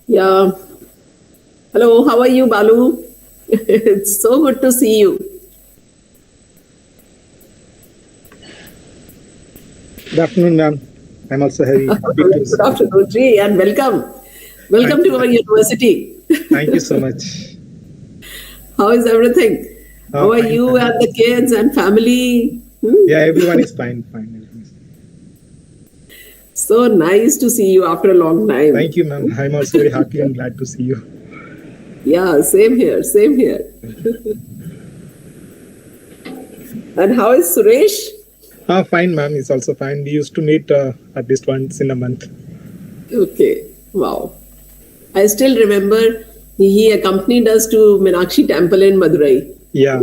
Yeah. Hello, how are you, Balu? It's so good to see you. Good afternoon, ma'am. I'm also happy to Good afternoon, Ji, and welcome. Welcome to our university. Thank you so much. How is everything? How are Fine, you fine. and the kids and family? Yeah, everyone is fine. Everyone is fine. So nice to see you after a long time. Thank you, ma'am. I'm also very happy and glad to see you. Yeah, same here, same here. And how is Suresh? Fine, ma'am. He's also fine. We used to meet at least once in a month. Okay, wow. I still remember he accompanied us to Meenakshi temple in Madurai. Yeah.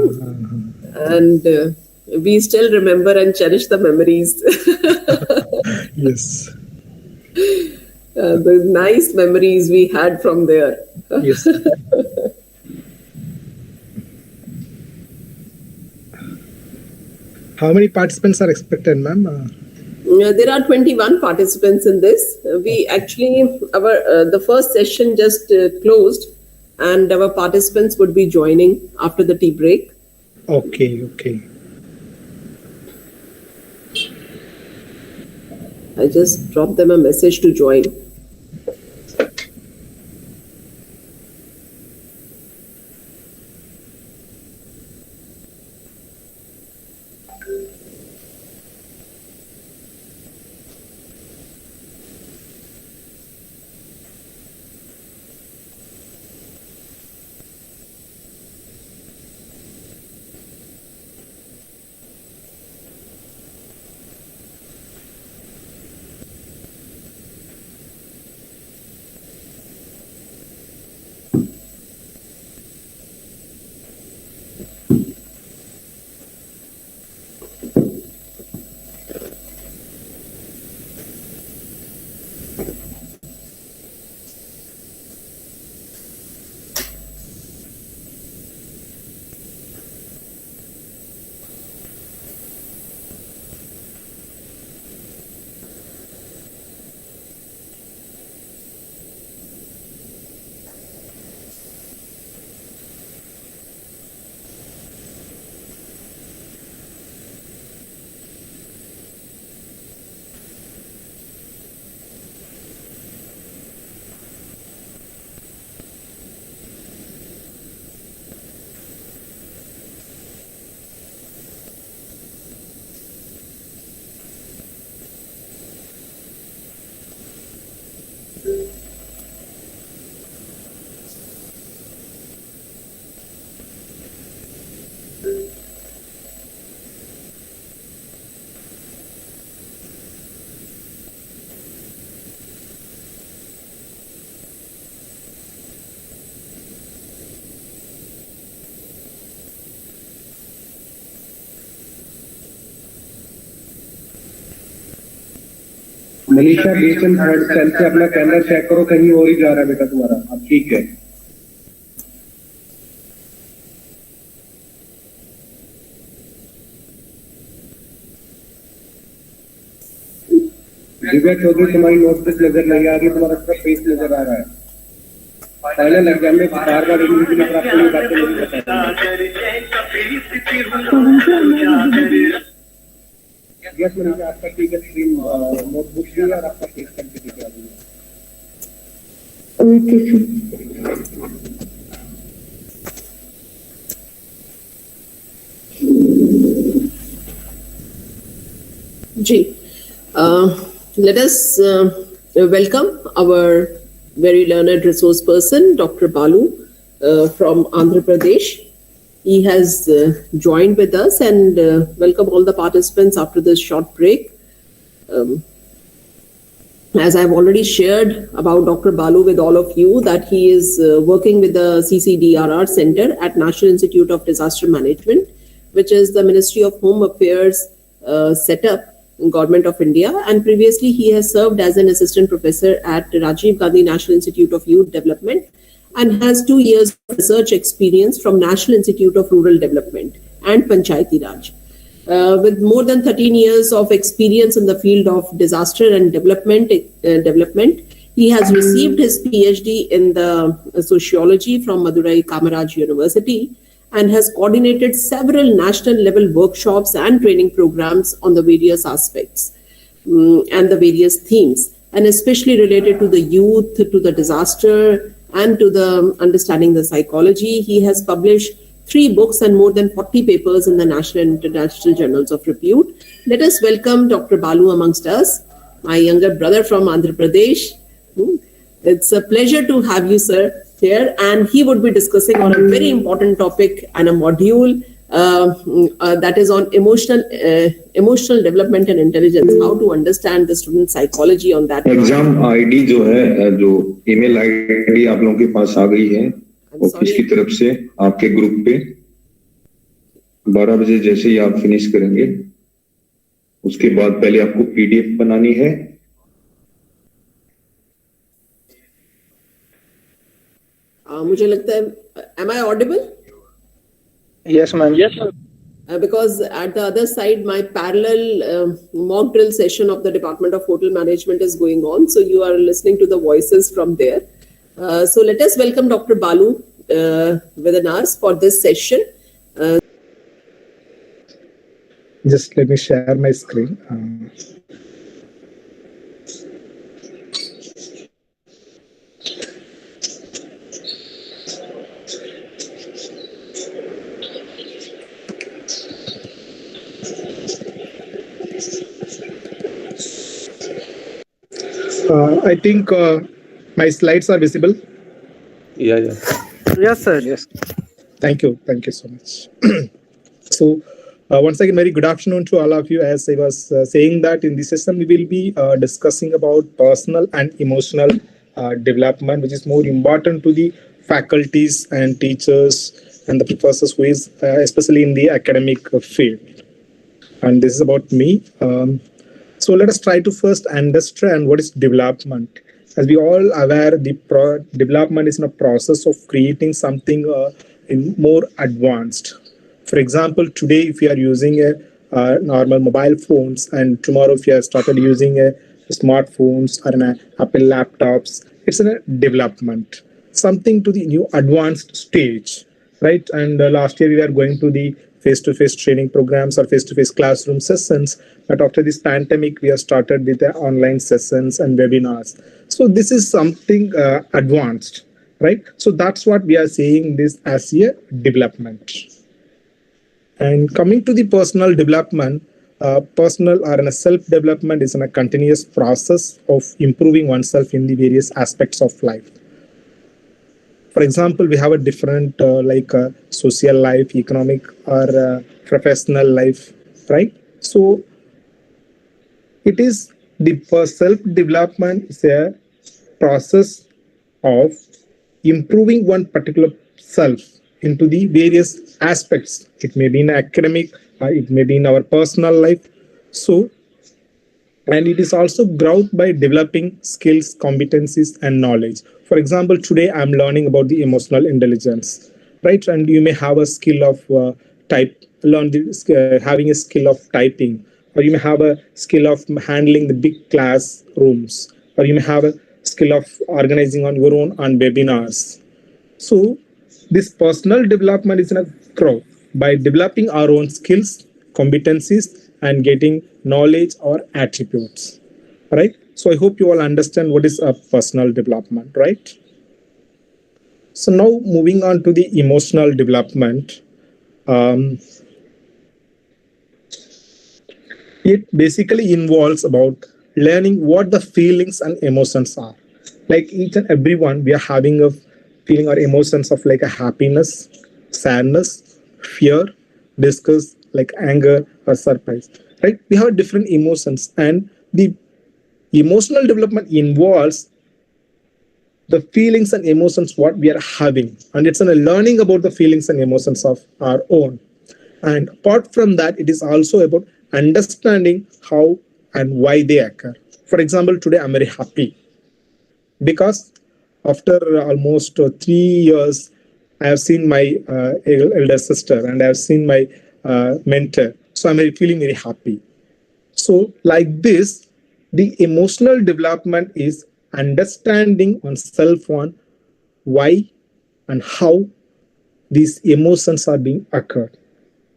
And we still remember and cherish the memories. Yes. The nice memories we had from there. Yes. How many participants are expected, ma'am? There are 21 participants in this. We actually, the first session just closed, and our participants would be joining after the tea break. Okay. I just dropped them a message to join. Manisha बेचन third cell से अपना camera check करो, कहीं और ही जा रहा है बेटा तुम्हारा। अब ठीक है। दिव्या चौधरी तुम्हारी नोटबुक नजर नहीं आ रही, तुम्हारा फेस नजर आ रहा है। फाइनल एग्जाम में बार बार इंग्लिश में आपको ये बातें नहीं बताएंगे। यस मनीषा, आपका ठीक है, स्क्रीन नोटबुक भी है और आपका फेस सर्टिफिकेट भी है। Okay Ji, let us welcome our very learned resource person, Dr. Balu from Andhra Pradesh. He has joined with us, and welcome all the participants after this short break. As I've already shared about Dr. Balu with all of you, that he is working with the CCDRR Center at National Institute of Disaster Management, which is the Ministry of Home Affairs setup in Government of India. And previously he has served as an assistant professor at Rajiv Gandhi National Institute of Youth Development, and has 2 years of research experience from National Institute of Rural Development and Panchayati Raj. With more than 13 years of experience in the field of disaster and development, He has received his PhD in the sociology from Madurai Kamaraj University and has coordinated several national level workshops and training programs on the various aspects and the various themes, and especially related to the youth, to the disaster, and to the understanding the psychology. He has published 3 books and more than 40 papers in the national and international journals of repute. Let us welcome Dr. Balu amongst us, my younger brother from Andhra Pradesh. It's a pleasure to have you, sir, here. And he would be discussing on a very important topic and a module that is on emotional development and intelligence, how to understand the student psychology on that. Exam ID जो है, जो email ID आप लोगों के पास आ गई है office की तरफ से आपके ग्रुप पे, 12 बजे जैसे ही आप फिनिश करेंगे उसके बाद पहले आपको पीडीएफ बनानी है। मुझे लगता है, am I audible? Yes, ma'am. Yes, ma'am. Because at the other side, my parallel mock drill session of the Department of Hotel Management is going on. So you are listening to the voices from there. So let us welcome Dr. Balu with us for this session. Just let me share my screen. I think my slides are visible. Yeah. Yes, sir. Yes. Thank you so much. So once again, very good afternoon to all of you. As I was saying that in this session, we will be discussing about personal and emotional development, which is more important to the faculties and teachers and the professors who is especially in the academic field. And this is about me. So let us try to first understand what is development. As we all aware, the development is a process of creating something more advanced. For example, today if you are using a normal mobile phones, and tomorrow if you have started using a smartphones or an Apple laptops, it's a development, something to the new advanced stage, right? And last year we were going to the face-to-face training programs or face-to-face classroom sessions. But after this pandemic, we have started with the online sessions and webinars. So this is something advanced, right? So that's what we are saying this as a development. And coming to the personal development, personal or a self-development is a continuous process of improving oneself in the various aspects of life. For example, we have a different social life, economic or professional life, right? So it is the self-development is a process of improving one particular self into the various aspects. It may be in academic, it may be in our personal life. So, and it is also growth by developing skills, competencies, and knowledge. For example, today I'm learning about the emotional intelligence, right? And you may have a skill of having a skill of typing, or you may have a skill of handling the big classrooms, or you may have a skill of organizing on your own on webinars. So this personal development is a growth by developing our own skills, competencies, and getting knowledge or attributes, right? So I hope you all understand what is a personal development, right? So now moving on to the emotional development. It basically involves about learning what the feelings and emotions are. Like each and everyone, we are having a feeling or emotions of like a happiness, sadness, fear, disgust, like anger or surprise, right? We have different emotions, and the emotional development involves the feelings and emotions what we are having, and it's a learning about the feelings and emotions of our own. And apart from that, it is also about understanding how and why they occur. For example, today I'm very happy because after almost 3 years, I have seen my elder sister and I have seen my mentor. So I'm feeling very happy. So like this, the emotional development is understanding oneself on why and how these emotions are being occurred,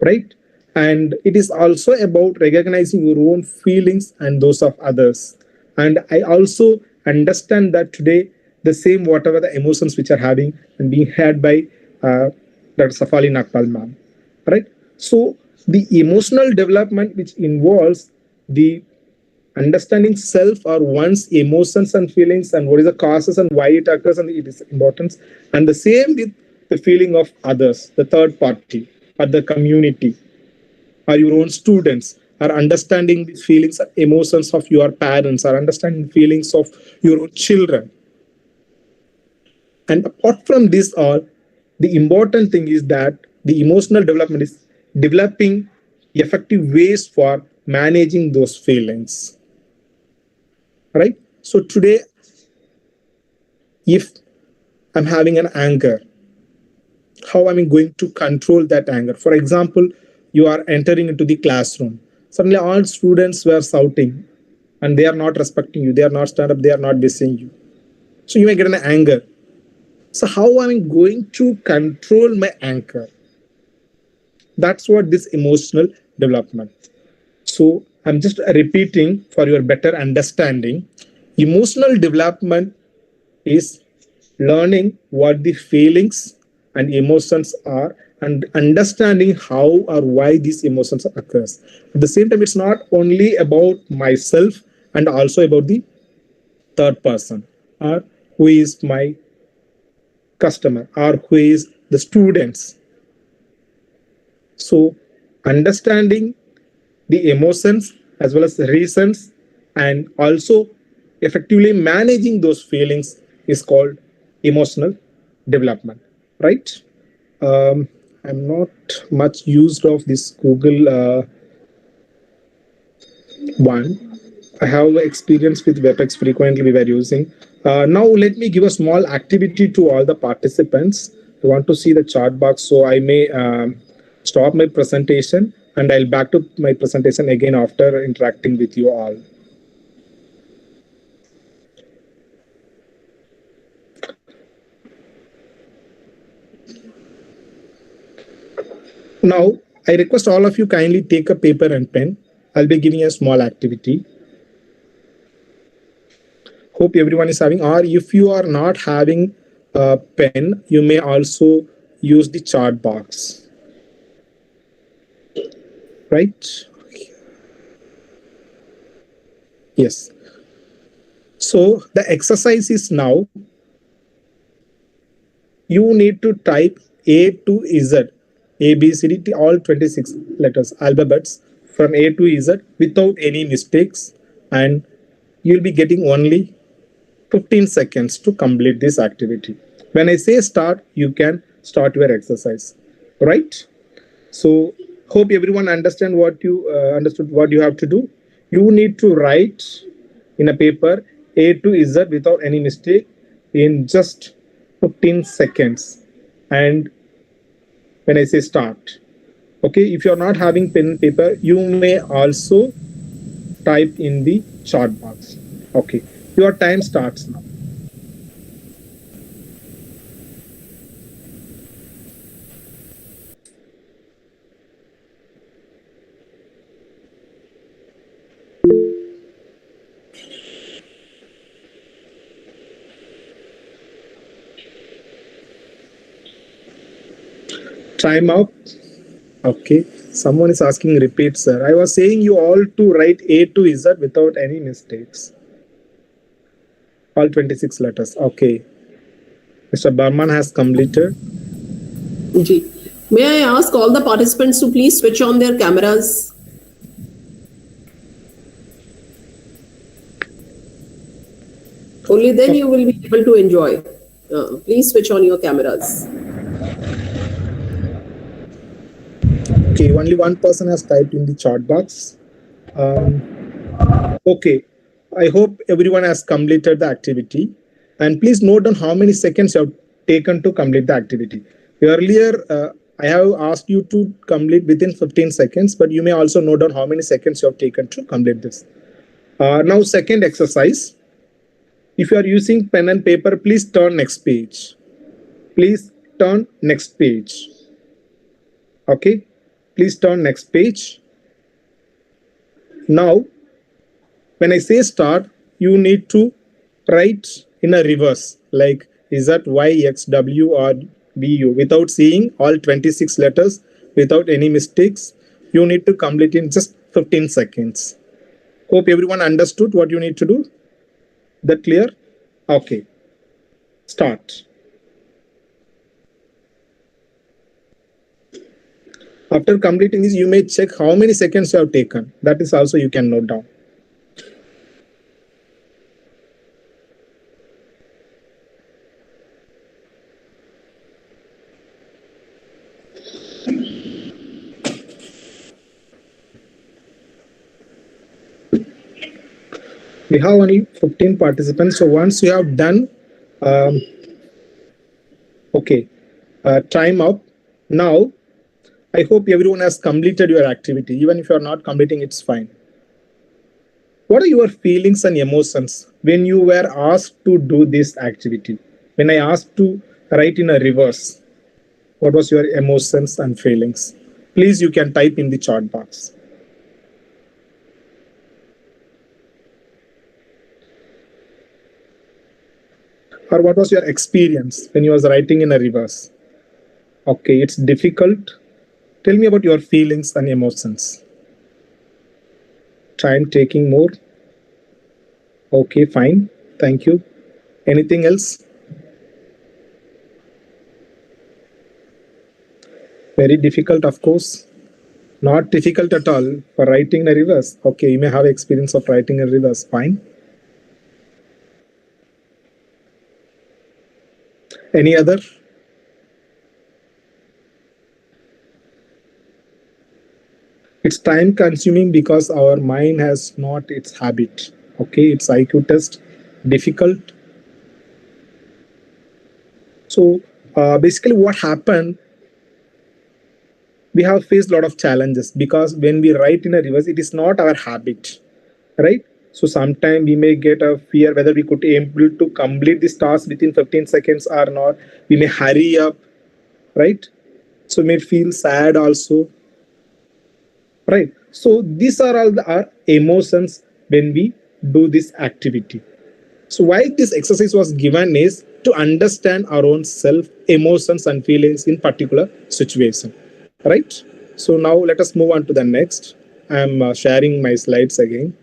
right? And it is also about recognizing your own feelings and those of others. And I also understand that today the same whatever the emotions which are having and being had by Dr. Safali Nagpal ma'am, right? So the emotional development which involves the understanding self or one's emotions and feelings and what is the causes and why it occurs and its importance, and the same with the feeling of others, the third party or the community or your own students, are understanding the feelings and emotions of your parents, are understanding feelings of your own children. And apart from this all, the important thing is that the emotional development is developing effective ways for managing those feelings, right? So today, if I'm having an anger, how am I going to control that anger? For example, you are entering into the classroom. Suddenly all students were shouting and they are not respecting you. They are not stand up. They are not listening you. So you may get an anger. So how am I going to control my anger? That's what this emotional development. So I'm just repeating for your better understanding. Emotional development is learning what the feelings and emotions are and understanding how or why these emotions occurs. At the same time, it's not only about myself and also about the third person or who is my customer or who is the students. So understanding the emotions as well as the reasons and also effectively managing those feelings is called emotional development, right? I'm not much used of this Google one. I have experience with WebEx frequently we were using. Now let me give a small activity to all the participants. I want to see the chat box, so I may stop my presentation and I'll back to my presentation again after interacting with you all. Now, I request all of you kindly take a paper and pen. I'll be giving a small activity. Hope everyone is having, or if you are not having a pen, you may also use the chat box. Right? Yes. So the exercise is now, you need to type A to Z, A, B, C, D, all 26 letters, alphabets from A to Z without any mistakes, and you'll be getting only 15 seconds to complete this activity. When I say start, you can start your exercise, right? So hope everyone understand what you understood what you have to do. You need to write in a paper A to Z without any mistake in just 15 seconds. And when I say start, okay, if you're not having pen and paper, you may also type in the chat box. Okay, your time starts now. Time up. Okay, someone is asking repeat, sir. I was saying you all to write A to Z without any mistakes. All 26 letters. Okay. Mr. Barman has completed. Ji. May I ask all the participants to please switch on their cameras? Only then you will be able to enjoy. Please switch on your cameras. Okay, only one person has typed in the chat box. Okay, I hope everyone has completed the activity. And please note down how many seconds you have taken to complete the activity. Earlier, I have asked you to complete within 15 seconds, but you may also note down how many seconds you have taken to complete this. Now, second exercise. If you are using pen and paper, please turn next page. Please turn next page. Okay, please turn next page. Now, when I say start, you need to write in a reverse, like Z, Y, X, W, or B, U, without seeing all 26 letters, without any mistakes. You need to complete in just 15 seconds. Hope everyone understood what you need to do. That clear? Okay. Start. After completing this, you may check how many seconds you have taken. That is also you can note down. We have only 15 participants. So once you have done, okay, time up. Now, I hope everyone has completed your activity. Even if you are not completing, it's fine. What are your feelings and emotions when you were asked to do this activity? When I asked to write in a reverse, what was your emotions and feelings? Please, you can type in the chat box. Or what was your experience when you was writing in a reverse? Okay, it's difficult. Tell me about your feelings and emotions. Time taking more. Okay, fine. Thank you. Anything else? Very difficult, of course. Not difficult at all for writing in a reverse. Okay, you may have experience of writing in reverse. Fine. Any other? It's time consuming because our mind has not its habit. Okay, it's IQ test, difficult. So basically what happened, we have faced a lot of challenges because when we write in a reverse, it is not our habit, right? So sometimes we may get a fear whether we could able to complete this task within 15 seconds or not. We may hurry up, right? So we may feel sad also, right? So these are all our emotions when we do this activity. So why this exercise was given is to understand our own self, emotions and feelings in particular situation, right? So now let us move on to the next. I'm sharing my slides again.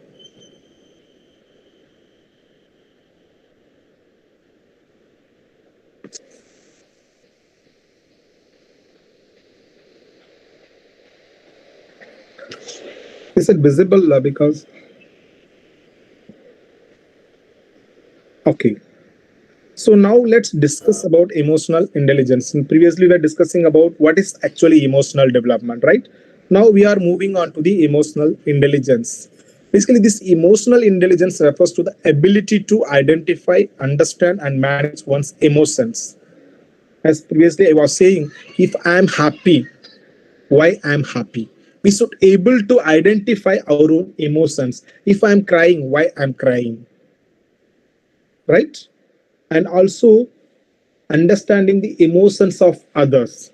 Is it visible because okay. So now let's discuss about emotional intelligence. And previously we were discussing about what is actually emotional development, right? Now we are moving on to the emotional intelligence. Basically, this emotional intelligence refers to the ability to identify, understand, and manage one's emotions. As previously I was saying, if I am happy, why I am happy? We should able to identify our own emotions. If I am crying, why I am crying, right? And also understanding the emotions of others.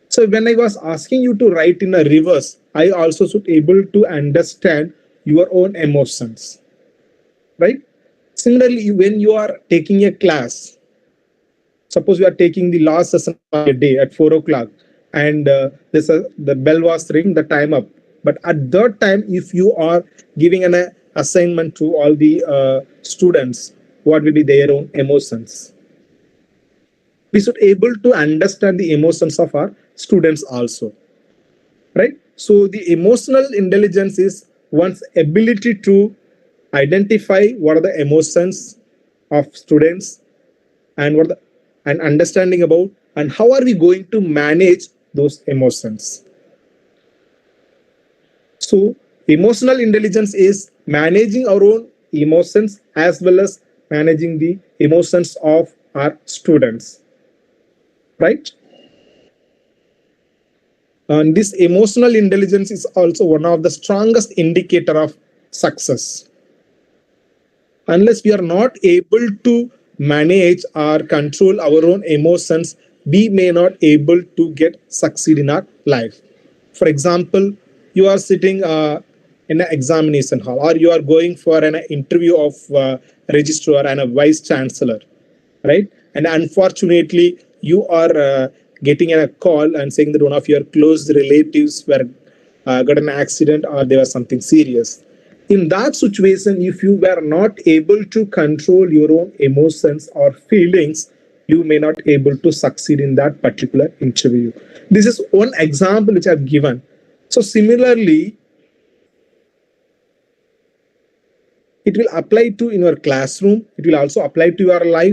So when I was asking you to write in a reverse, I also should able to understand your own emotions, right? Similarly, when you are taking a class, suppose you are taking the last session of a day at 4 o'clock and the bell was ringing, the time up. But at that time, if you are giving an assignment to all the students, what will be their own emotions? We should able to understand the emotions of our students also, right? So the emotional intelligence is one's ability to identify what are the emotions of students and what the, and understanding about and how are we going to manage those emotions. So emotional intelligence is managing our own emotions as well as managing the emotions of our students, right? And this emotional intelligence is also one of the strongest indicator of success. unless we are not able to manage or control our own emotions, we may not able to get succeed in our life. For example, you are sitting in an examination hall, or you are going for an interview of registrar and a vice chancellor, right? And unfortunately, you are getting a call and saying that one of your close relatives were got an accident or there was something serious. In that situation, if you were not able to control your own emotions or feelings, you may not able to succeed in that particular interview. This is one example which I've given. So similarly, it will apply to in your classroom. It will also apply to your life.